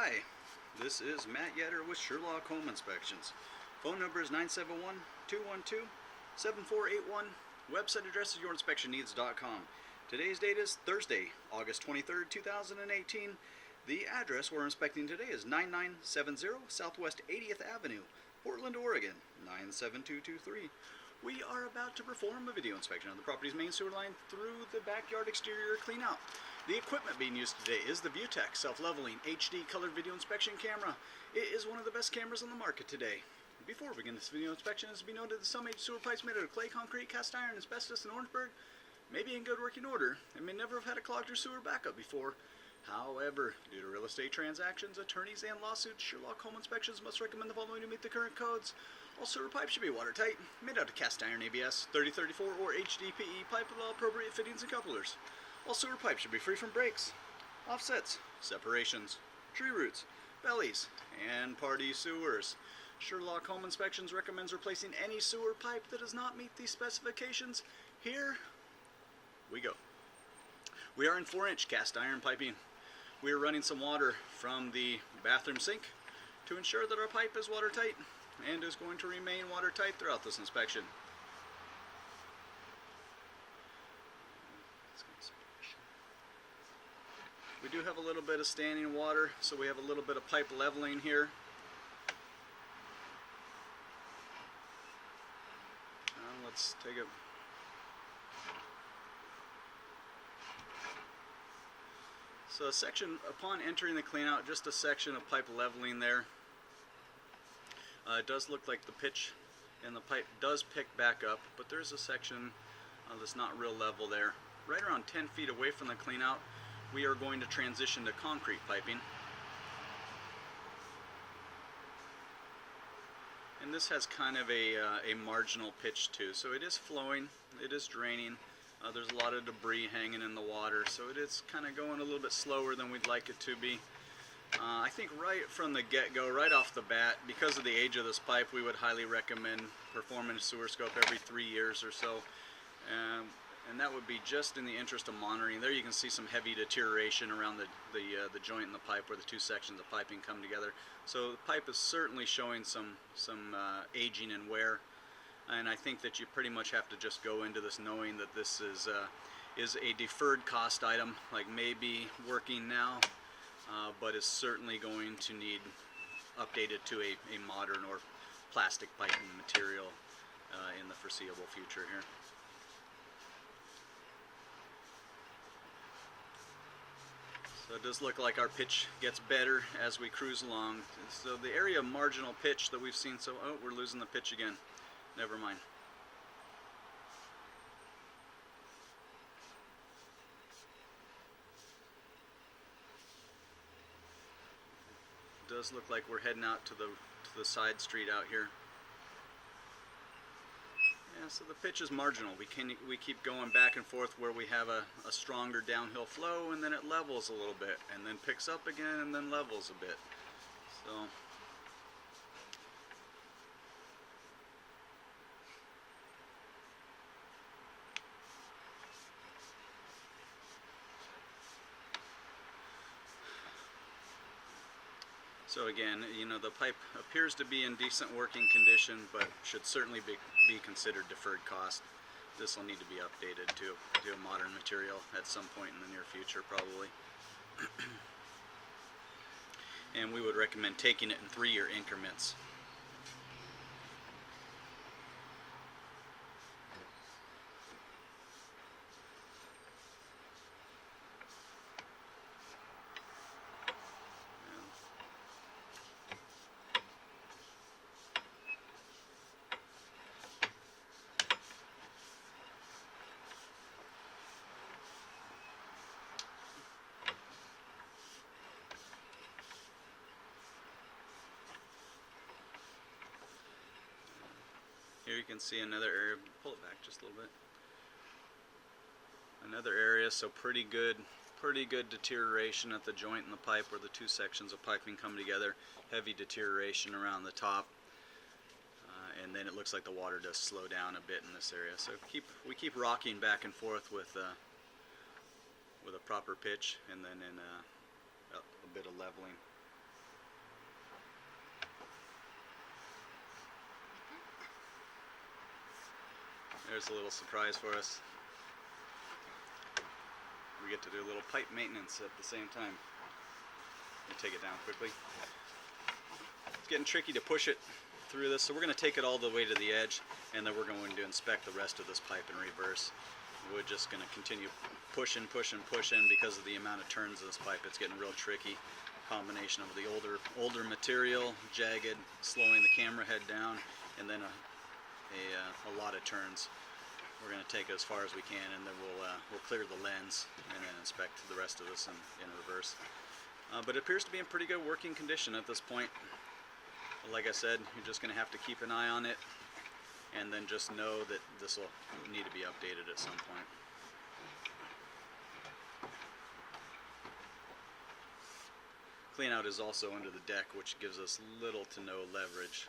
Hi, this is Matt Yetter with Sherlock Home Inspections. Phone number is 971-212-7481. Website address is yourinspectionneeds.com. Today's date is Thursday, August 23rd, 2018. The address we're inspecting today is 9970 Southwest 80th Avenue, Portland, Oregon, 97223. We are about to perform a video inspection of the property's main sewer line through the backyard exterior cleanout. The equipment being used today is the Vutech self-leveling HD colored video inspection camera. It is one of the best cameras on the market today. Before we begin this video inspection, it is to be noted that some age sewer pipes made out of clay, concrete, cast iron, asbestos, and Orangeburg may be in good working order and may never have had a clogged or sewer backup before. However, due to real estate transactions, attorneys, and lawsuits, Sherlock Home Inspections must recommend the following to meet the current codes. All sewer pipes should be watertight, made out of cast iron ABS, 3034 or HDPE pipe with all appropriate fittings and couplers. All sewer pipes should be free from breaks, offsets, separations, tree roots, bellies, and party sewers. Sherlock Home Inspections recommends replacing any sewer pipe that does not meet these specifications. Here we go. We are in 4-inch cast iron piping. We are running some water from the bathroom sink to ensure that our pipe is watertight and is going to remain watertight throughout this inspection. We do have a little bit of standing water, so we have a little bit of pipe leveling here. Let's take it. So a section, upon entering the cleanout, just a section of pipe leveling there. It does look like the pitch in the pipe does pick back up, but there's a section that's not real level there. Right around 10 feet away from the cleanout, we are going to transition to concrete piping. And this has kind of a marginal pitch too, so it is flowing, it is draining. There's a lot of debris hanging in the water, so it is kind of going a little bit slower than we'd like it to be. I think right from the get-go, right off the bat, because of the age of this pipe, we would highly recommend performing a sewer scope every 3 years or so. And that would be just in the interest of monitoring. There you can see some heavy deterioration around the joint in the pipe where the two sections of piping come together. So the pipe is certainly showing some aging and wear. And I think that you pretty much have to just go into this knowing that this is a deferred cost item, like maybe working now, but is certainly going to need updated to a modern or plastic piping material in the foreseeable future here. So it does look like our pitch gets better as we cruise along. So the area of marginal pitch that we've seen, oh, we're losing the pitch again. Never mind. It does look like we're heading out to the side street out here. Yeah, so the pitch is marginal. We keep going back and forth where we have a stronger downhill flow, and then it levels a little bit, and then picks up again, and then levels a bit. So again, you know, the pipe appears to be in decent working condition, but should certainly be considered deferred cost. This will need to be updated to a modern material at some point in the near future, probably. And we would recommend taking it in 3-year increments. Here you can see another area. Pull it back just a little bit. Another area, so pretty good deterioration at the joint in the pipe where the two sections of piping come together. Heavy deterioration around the top, and then it looks like the water does slow down a bit in this area. So we keep rocking back and forth with a proper pitch, and then in a bit of leveling. There's a little surprise for us. We get to do a little pipe maintenance at the same time. We'll take it down quickly. It's getting tricky to push it through this, so we're going to take it all the way to the edge, and then we're going to inspect the rest of this pipe in reverse. We're just going to continue pushing because of the amount of turns of this pipe. It's getting real tricky. Combination of the older material, jagged, slowing the camera head down, and then a lot of turns. We're going to take it as far as we can, and then we'll clear the lens and then inspect the rest of this in reverse. But it appears to be in pretty good working condition at this point. Like I said, you're just going to have to keep an eye on it, and then just know that this will need to be updated at some point. Clean out is also under the deck, which gives us little to no leverage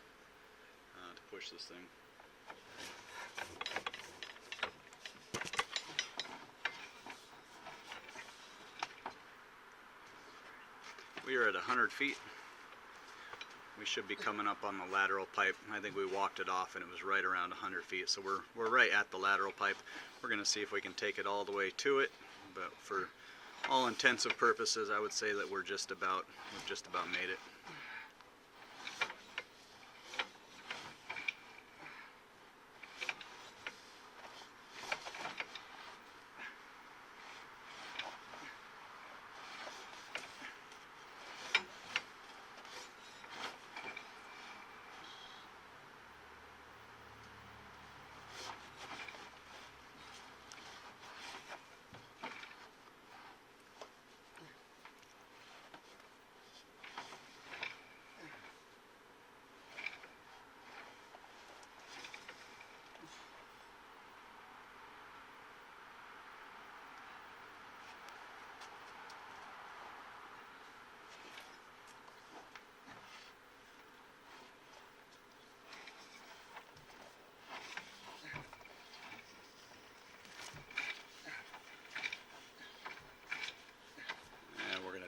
to push this thing. We are at 100 feet. We should be coming up on the lateral pipe. I think we walked it off and it was right around 100 feet. So we're right at the lateral pipe. We're going to see if we can take it all the way to it. But for all intensive purposes, I would say that we've just about made it.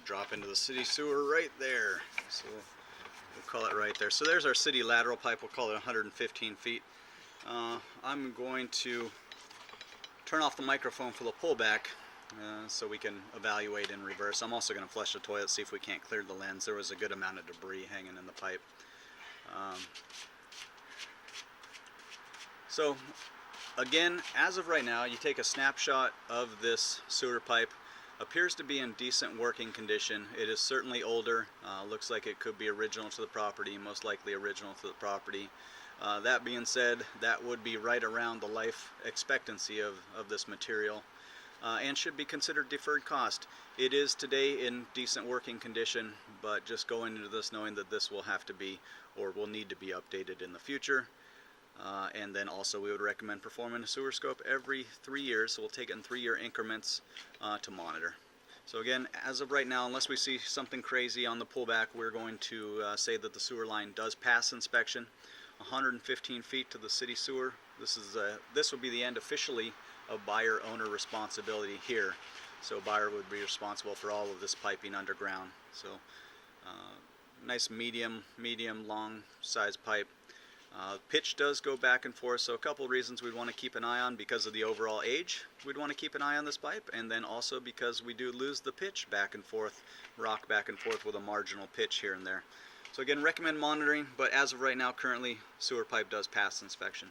Drop into the city sewer right there. So we'll call it right there. So there's our city lateral pipe. We'll call it 115 feet. I'm going to turn off the microphone for the pullback so we can evaluate in reverse. I'm also going to flush the toilet, see if we can't clear the lens. There was a good amount of debris hanging in the pipe. So again, as of right now, you take a snapshot of this sewer pipe. Appears to be in decent working condition. It is certainly older. Looks like it could be original to the property, most likely original to the property. That being said, that would be right around the life expectancy of this material and should be considered deferred cost. It is today in decent working condition, but just going into this knowing that this will have to be or will need to be updated in the future. And then also we would recommend performing a sewer scope every 3 years, so we'll take it in 3-year increments to monitor. So again, as of right now, unless we see something crazy on the pullback, we're going to say that the sewer line does pass inspection. 115 feet to the city sewer. This would be the end officially of buyer-owner responsibility here. So buyer would be responsible for all of this piping underground. So nice medium long size pipe. Pitch does go back and forth, so a couple of reasons we'd want to keep an eye on because of the overall age. We'd want to keep an eye on this pipe, and then also because we do lose the pitch back and forth, rock back and forth with a marginal pitch here and there. So again, recommend monitoring, but as of right now, currently, sewer pipe does pass inspection.